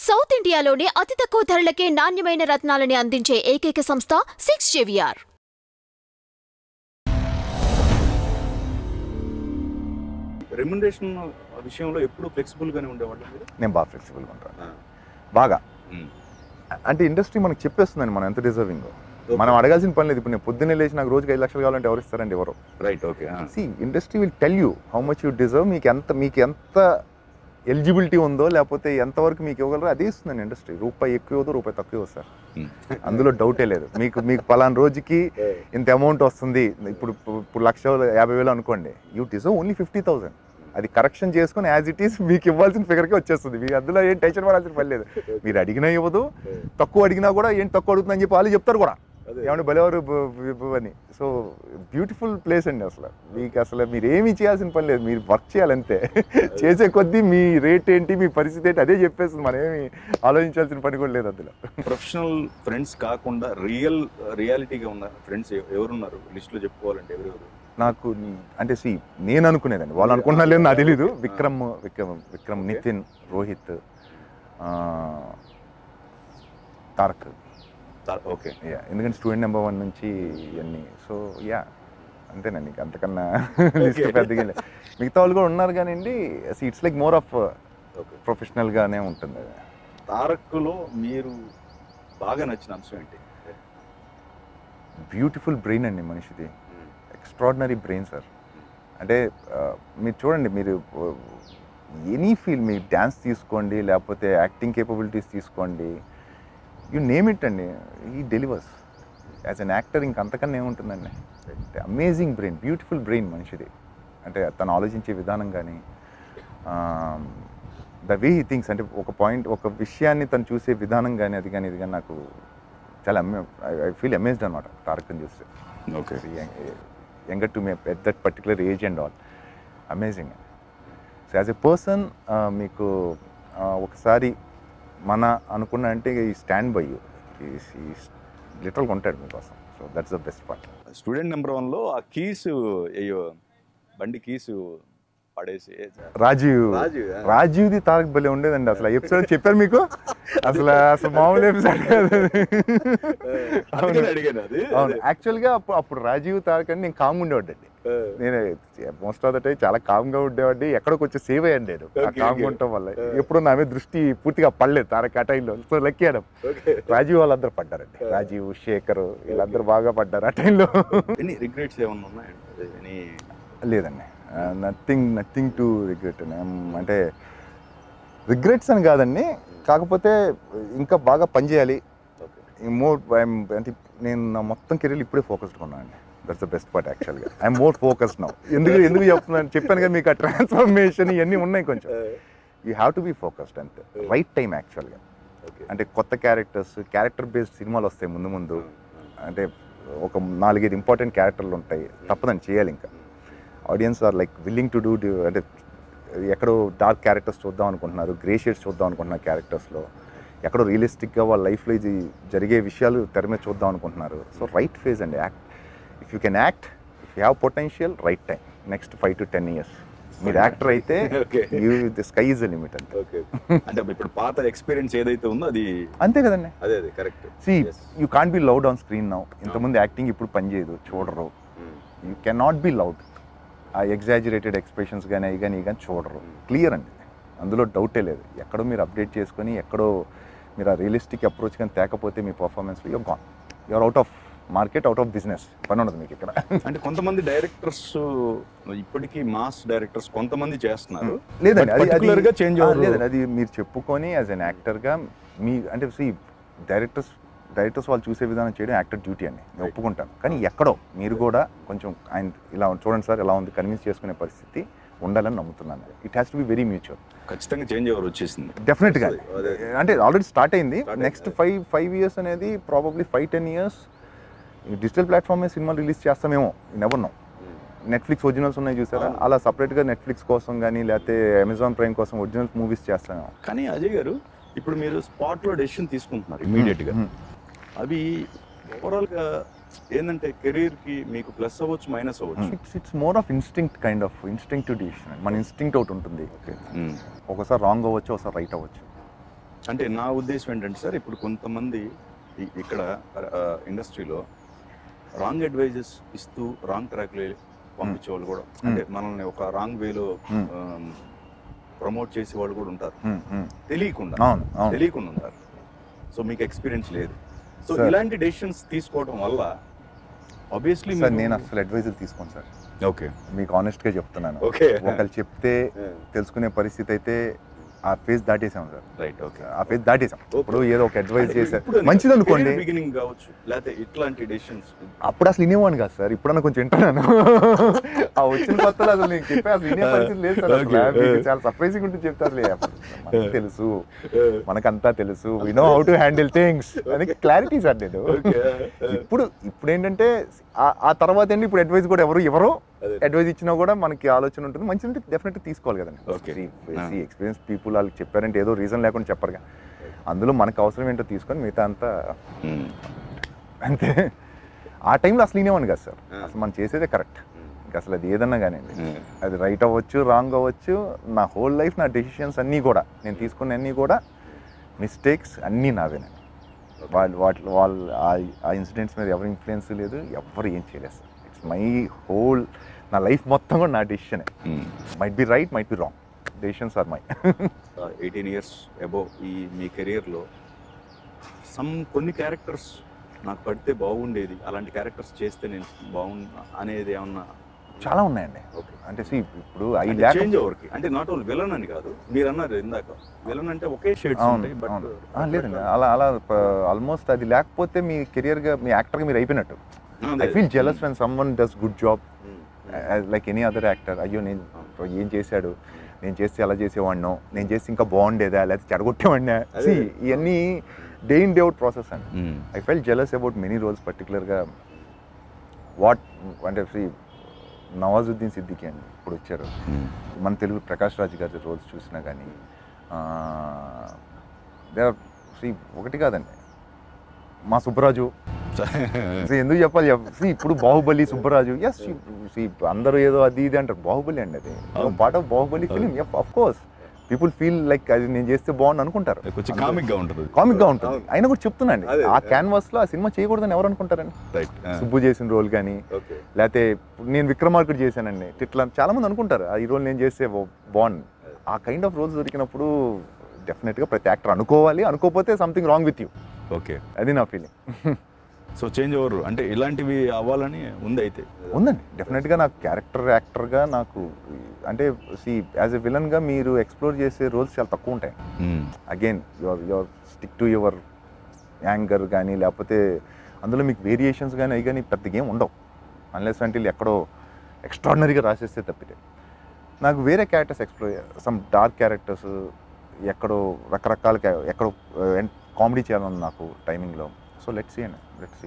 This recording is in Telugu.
సౌత్ ఇండియాలోనే అతి తక్కువ ధరలకే నాణ్యమైన రత్నాలని అందించే ఏకైక సంస్థ 6JVR. రెమ్యునరేషన్ విషయంలో ఎప్పుడు ఫ్లెక్సిబుల్ గానే ఉండేవాళ్ళు మీరు? నేను బాగా ఫ్లెక్సిబుల్గా ఉంటాను. బాగా అంటే ఇండస్ట్రీ మనకు చెప్పేస్తుందండి మనం ఎంత డిజర్వింగ్. మనం అడగాల్సిన పని లేదు. ఇప్పుడు నేను పొద్దున్నే లేచి నాకు రోజుకి 5 లక్షలు కావాలంటే ఎవరు ఇస్తారండి? ఎవరు? Right. Okay. See industry will tell you how much you deserve. మీకు ఎంత ఎలిజిబిలిటీ ఉందో లేకపోతే ఎంతవరకు మీకు ఇవ్వగలరో అదే ఇస్తుందండి ఇండస్ట్రీ. రూపాయి ఎక్కువ ఇవ్వదు, రూపాయి తక్కువ ఇవ్వదు సార్. అందులో డౌటే లేదు. మీకు పలానా రోజుకి ఇంత అమౌంట్ వస్తుంది. ఇప్పుడు 1,50,000 అనుకోండి, యూ డిజర్వ్ ఓన్లీ 50,000. అది కరెక్షన్ చేసుకుని యాజ్ ఇట్ ఈస్ మీకు ఇవ్వాల్సిన ఫిగర్కి వచ్చేస్తుంది. మీకు అందులో ఏం టెన్షన్ పడాల్సిన పని లేదు. మీరు అడిగినా ఇవ్వదు, తక్కువ అడిగినా కూడా ఏంటి తక్కువ అడుగుతుందని చెప్పి వాళ్ళు చెప్తారు కూడా, ఏమన్నా బలెవరు అని. సో బ్యూటిఫుల్ ప్లేస్ అండి. అసలు మీరు ఏమీ చేయాల్సిన పని లేదు, మీరు వర్క్ చేయాలంతే. చేసే కొద్దీ మీ రేట్ ఏంటి, మీ పరిస్థితి ఏంటి అదే చెప్పేస్తుంది. మనం ఏమి ఆలోచించాల్సిన పని కూడా లేదు అందులో. ప్రొఫెషనల్ ఫ్రెండ్స్ కాకుండా రియాలిటీగా ఉన్న ఫ్రెండ్స్ ఎవరున్నారు లిస్ట్లో చెప్పుకోవాలంటే? ఎవరెవరు? నాకు అంటే నేను అనుకునేదండి, వాళ్ళు అనుకుంటున్నా లేదు నాకు తెలీదు. విక్రమ్, నితిన్, రోహిత్, తారక్. ఓకే. ఎందుకంటే స్టూడెంట్ నెంబర్ 1 నుంచి ఇవన్నీ. సో అంతేనండి, అంతకన్నా లిస్ట్ పెద్దగా లేదు. మిగతా వాళ్ళు కూడా ఉన్నారు కానివ్వండి. ఇట్స్ లైక్ మోర్ ఆఫ్ ప్రొఫెషనల్గానే ఉంటుంది. తారక్లో మీరు బాగా నచ్చిన అంశం ఏంటి? బ్యూటిఫుల్ బ్రెయిన్ అండి మనిషిది. Extraordinary brain sir. అంటే మీరు చూడండి, మీరు ఎనీ ఫీల్డ్, మీరు డ్యాన్స్ తీసుకోండి లేకపోతే యాక్టింగ్ కేపబిలిటీస్ తీసుకోండి, యూ నేమ్ ఇట్ అండి, he delivers as an actor. ఇంకంతకన్నా ఏముంటుందండి. అమేజింగ్ బ్రెయిన్, బ్యూటిఫుల్ బ్రెయిన్ మనిషిది. అంటే తను ఆలోచించే విధానం కానీ, ద వే హీ థింక్స్, అంటే ఒక విషయాన్ని తను చూసే విధానం కానీ అది కానీ ఇది కానీ నాకు చాలా ఐ ఫీల్ అమేజ్డ్ అనమాట తారక్ని చూస్తే. Okay. Younger to me at that particular age and all, amazing. So as a person మీకు ఒకసారి మన అనుకున్న అంటే ఈ స్టాండ్ బై యూ, ఈ లిటరల్గా ఉంటాడు మీకోసం. So that's the best part. Student number 1లో ఆ కీస్, అయ్యో బండి కీసు పడేసి రాజీవ్ది తారక్ భలే ఉండేదండి. అసలు ఎపిసోడ్ చెప్పారు మీకు, అసలు మామూలు ఎపిసోడ్ కాదు. అవును, యాక్చువల్గా అప్పుడు రాజీవ్ తారక్ అని నేను కామ్గా ఉండేవాడండి. నేను మోస్ట్ ఆఫ్ ద టైం చాలా కామ్గా ఉండేవాడిని. ఎక్కడికి వచ్చి సేవ్ అయ్యాను నేను ఆ కామ్గా ఉండటం వల్ల. ఎప్పుడు నా మీద దృష్టి పూర్తిగా పడలేదు తారక్ ఆ టైంలో. So lucky అడం. రాజీవ్ వాళ్ళందరూ పడ్డారండి, రాజీవ్, శేఖర్ వీళ్ళందరూ బాగా పడ్డారు ఆ టైంలో. రిగ్రెట్స్ ఏమన్నా ఉన్నాయండి? లేదండి, నథింగ్ టు రిగ్రెట్. అంటే రిగ్రెట్స్ అని కాదండి, కాకపోతే ఇంకా బాగా పనిచేయాలి. అంటే నేను నా మొత్తం కెరీర్ ఇప్పుడే ఫోకస్డ్గా ఉన్నాను అండి. దట్స్ ద బెస్ట్ పార్ట్ యాక్చువల్గా. I'm more focused now. ఎందుకు చెప్పాను కదా మీకు, ఆ ట్రాన్స్ఫర్మేషన్ ఇవన్నీ ఉన్నాయి కొంచెం. You have to be focused అంతే. రైట్ టైం యాక్చువల్గా. అంటే కొత్త క్యారెక్టర్ బేస్డ్ సినిమాలు వస్తాయి ముందు. అంటే ఒక 4-5 ఇంపార్టెంట్ క్యారెక్టర్లు ఉంటాయి, తప్పదని చేయాలి. ఇంకా audience are like willing to do. అంటే ఎక్కడో డార్క్ క్యారెక్టర్స్ చూద్దాం అనుకుంటున్నారు, గ్రే షేడ్స్ చూద్దాం అనుకుంటున్నారు క్యారెక్టర్స్లో, ఎక్కడో రియలిస్టిక్గా వాళ్ళ లైఫ్లో ఇది జరిగే విషయాలు తెర మీద చూద్దాం అనుకుంటున్నారు. సో రైట్ ఫేజ్ అండి. If you can act, if you have potential, right time. Next 5 to 10 years మీరు యాక్టర్ అయితే the sky is the limit అంతే. అంటే ఇప్పుడు పాత ఎక్స్పీరియన్స్ ఏదైతే ఉందో అది అంతే కదండి. అదే correct. You can't be loud on screen now. ఇంతకుముందు యాక్టింగ్ ఇప్పుడు పనిచేయదు, చూడరు. You can not be loud. ఆ ఎగ్జాజరేటెడ్ ఎక్స్ప్రెషన్స్ కానీ అవి కానీ చూడరు. క్లియర్ అండి, అందులో డౌటే లేదు. ఎక్కడో మీరు అప్డేట్ చేసుకొని, ఎక్కడో మీరు ఆ రియలిస్టిక్ అప్రోచ్ కానీ తేకపోతే మీ పర్ఫార్మెన్స్లో you're gone, you're out of market, out of business. పని ఉండదు మీకు ఇక్కడ. అంటే కొంతమంది డైరెక్టర్స్ ఇప్పటికీ మాస్ డైరెక్టర్స్ కొంతమంది చేస్తున్నారు. లేదండి, పర్టికులర్గా చేంజ్ అవ్వదు. లేదండి, అది మీరు చెప్పుకొని యాజ్ అన్ యాక్టర్గా మీ అంటే డైరెక్టర్స్ వాళ్ళు చూసే విధానం చేయడం యాక్టర్ డ్యూటీ అని నేను ఒప్పుకుంటాను. కానీ ఎక్కడో మీరు కూడా కొంచెం ఆయన ఇలా చూడండి సార్ ఎలా ఉంది కన్విన్స్ చేసుకునే పరిస్థితి ఉండాలని నమ్ముతున్నాను. It has to be very mutual. ఖచ్చితంగా చేంజ్ ఓవర్ వచ్చేసింది డెఫినెట్గా. అంటే ఆల్రెడీ స్టార్ట్ అయింది. నెక్స్ట్ 5 years అనేది ప్రాబబ్లీ 5-10 years డిజిటల్ ప్లాట్ఫామ్ మీద సినిమాలు రిలీజ్ చేస్తామేమో, నెవర్ నో. నెట్ఫ్లిక్స్ ఒరిజినల్స్ ఉన్నాయి చూసారా, అలా సపరేట్గా నెట్ఫ్లిక్స్ కోసం కానీ లేకపోతే అమెజాన్ ప్రైమ్ కోసం ఒరిజినల్ మూవీస్ చేస్తామేమో. కానీ అజయ్ గారు, ఇప్పుడు మీరు స్పాట్లో డెసిషన్ తీసుకుంటున్నారు ఇమీడియట్గా. అవి ఓవరాల్గా ఏంటంటే కెరీర్కి మీకు ప్లస్ అవ్వచ్చు, మైనస్ అవ్వచ్చు. It's more of instinctive decision. మన ఇన్స్టింక్ట్ ఒకటి ఉంటుంది. ఒకసారి రాంగ్ అవ్వచ్చు, ఒకసారి రైట్ అవ్వచ్చు. అంటే నా ఉద్దేశం ఏంటంటే సార్, ఇప్పుడు కొంతమంది ఇక్కడ ఇండస్ట్రీలో రాంగ్ అడ్వైజెస్ ఇస్తూ రాంగ్ ట్రాక్లో పంపించే వాళ్ళు కూడా, అంటే మనల్ని ఒక రాంగ్ వేలో ప్రమోట్ చేసే వాళ్ళు కూడా ఉంటారు, తెలియకుండా ఉంటారు. సో మీకు ఎక్స్పీరియన్స్ లేదు. సో ఇలాంటి డెసిషన్స్ తీసుకోవడం వల్ల ఆబ్వియస్లీ సార్ నేను అసలు అడ్వైజులు తీసుకోను సార్. ఓకే, మీకు ఆనెస్ట్గా చెప్తున్నాను. ఓకే, ఒకళ్ళు చెప్తే తెలుసుకునే పరిస్థితి అయితే ఆ ఫేజ్ దాటేసాం సార్. రైట్, ఓకే, ఆ ఫేజ్ దాటేసాం. ఇప్పుడు ఏదో ఒక అడ్వైజ్ చేశారు మంచిది అనుకోండి, బిగినింగ్ కావచ్చు, లేకపోతే ఇట్లాంటి డెసిషన్స్ అప్పుడు అసలు వినేవాడిని కాదు సార్. ఇప్పుడన్నా కొంచెం వింటున్నాను. ఆ వచ్చిన కొత్తలో అసలు నేను చెప్పే అసలు వినే పరిస్థితి లేదు సార్. అసలు చాలా సర్ప్రైజింగ్ ఉంటుంది చెప్తారు. మనకు తెలుసు, మనకంతా తెలుసు, we know how to handle things అని క్లారిటీ సార్ నేను. ఇప్పుడు ఏంటంటే ఆ తర్వాత ఏంటి, ఇప్పుడు అడ్వైజ్ కూడా ఎవరో అడ్వైజ్ ఇచ్చినా కూడా మనకి ఆలోచన ఉంటుంది. మంచిది డెఫినెట్గా తీసుకోవాలి కదండి. ఎక్స్పీరియన్స్ పీపుల్ వాళ్ళకి చెప్పారంటే ఏదో రీజన్ లేకుండా చెప్పరుగా. అందులో మనకు అవసరం ఏంటో తీసుకొని మిగతా అంతా అంతే. ఆ టైంలో అసలు వినేవాడిని కదా సార్. అసలు మనం చేసేదే కరెక్ట్. ఇంకా అసలు అది ఏదన్నా కానివ్వండి, అది రైట్ అవ్వచ్చు, రాంగ్ అవ్వచ్చు. నా హోల్ లైఫ్ నా డెసిషన్స్ అన్నీ కూడా, నేను తీసుకున్న అన్నీ కూడా మిస్టేక్స్ అన్నీ నావేనండి. వాళ్ళు ఆ ఇన్సిడెంట్స్ మీద ఎవరు ఇన్ఫ్లుయెన్స్ లేదు, ఎవరు ఏం చేయలేదు సార్. ఇట్స్ మై హోల్, నా లైఫ్ మొత్తం కూడా నా డెసిషనే. Might be right, might be wrong, decisions are my. 18 years above ఈ మీ కెరియర్లో కొన్ని క్యారెక్టర్స్ నాకు పడితే బాగుండేది, అలాంటి క్యారెక్టర్స్ చేస్తే నేను అనేది ఏమన్నా? చాలా ఉన్నాయండి. అంటే ఇప్పుడు చేంజ్ ఓవర్కి, అంటే నాట్ ఓన్లీ విలన్ అని కాదు, మీరు అన్నారు ఇందాక విలన్ అంటే ఒకే షేడ్స్ ఉంటాయి, బట్ లేదండి అలా ఆల్మోస్ట్ అది లేకపోతే మీ కెరియర్గా, మీ యాక్టర్గా మీరు అయిపోయినట్టు. I feel jealous when someone does good job like any other actor. అయ్యో నేను ఏం చేశాడు, నేను చేస్తే ఎలా చేసేవాడినో, నేను చేస్తే ఇంకా బాగుండేదా, లేకపోతే చెడగొట్టేవాడినా. ఇవన్నీ day in day out process అండి. I fell jealous about many roles, పర్టికులర్గా అంటే నవాజుద్దీన్ సిద్దికీ అండి ఇప్పుడు వచ్చారు. మన తెలుగు ప్రకాష్ రాజ్ గారి రోల్స్ చూసినా కానీ ఒకటి కాదండి, మా సుబ్బరాజు ఎందుకు చెప్పాలి. ఇప్పుడు బాహుబలి, సుబ్బరాజు, ఎస్ అందరూ ఏదో అది ఇది అంటారు. బాహుబలి అండి, అది part of Baahubali film. Of course people feel like అది నేను చేస్తే బాగుంది అనుకుంటారు, కామిక్ గా ఉంటుంది. అయినా కూడా చెప్తున్నాండి, ఆ క్యాన్వాస్ లో ఆ సినిమా చేయకూడదని ఎవరు అనుకుంటారండి. సుబ్బు చేసిన రోల్ కానీ, లేకపోతే నేను విక్రమార్కుడు చేశానండి ఇట్లా చాలా మంది అనుకుంటారు ఈ రోల్ నేను చేస్తే బాగుంది. ఆ కైండ్ ఆఫ్ రోల్స్ దొరికినప్పుడు డెఫినెట్గా ప్రతి యాక్టర్ అనుకోవాలి, అనుకోకపోతే something wrong with you. Okay, అది నా ఫీలింగ్. సో చేంజ్ ఓవర్ అంటే ఇలాంటివి అవ్వాలని ఉంది. అయితే ఉందండి డెఫినెట్గా. నాకు యాక్టర్గా నాకు అంటే యాజ్ ఎ విలన్గా మీరు ఎక్స్ప్లోర్ చేసే రోల్స్ చాలా తక్కువ ఉంటాయి. Again your stick to your anger కానీ, లేకపోతే అందులో మీకు వేరియేషన్స్ కానీ అవి కానీ పెద్దగా ఏం ఉండవు, అన్లెస్ అంటే ఎక్కడో ఎక్స్ట్రాడినరీగా రాసేస్తే తప్పితే. నాకు వేరే characters explore, some dark characters, ఎక్కడో రకరకాల ఎక్కడో కామెడీ చేయాలని నాకు టైమింగ్లో. So let's see.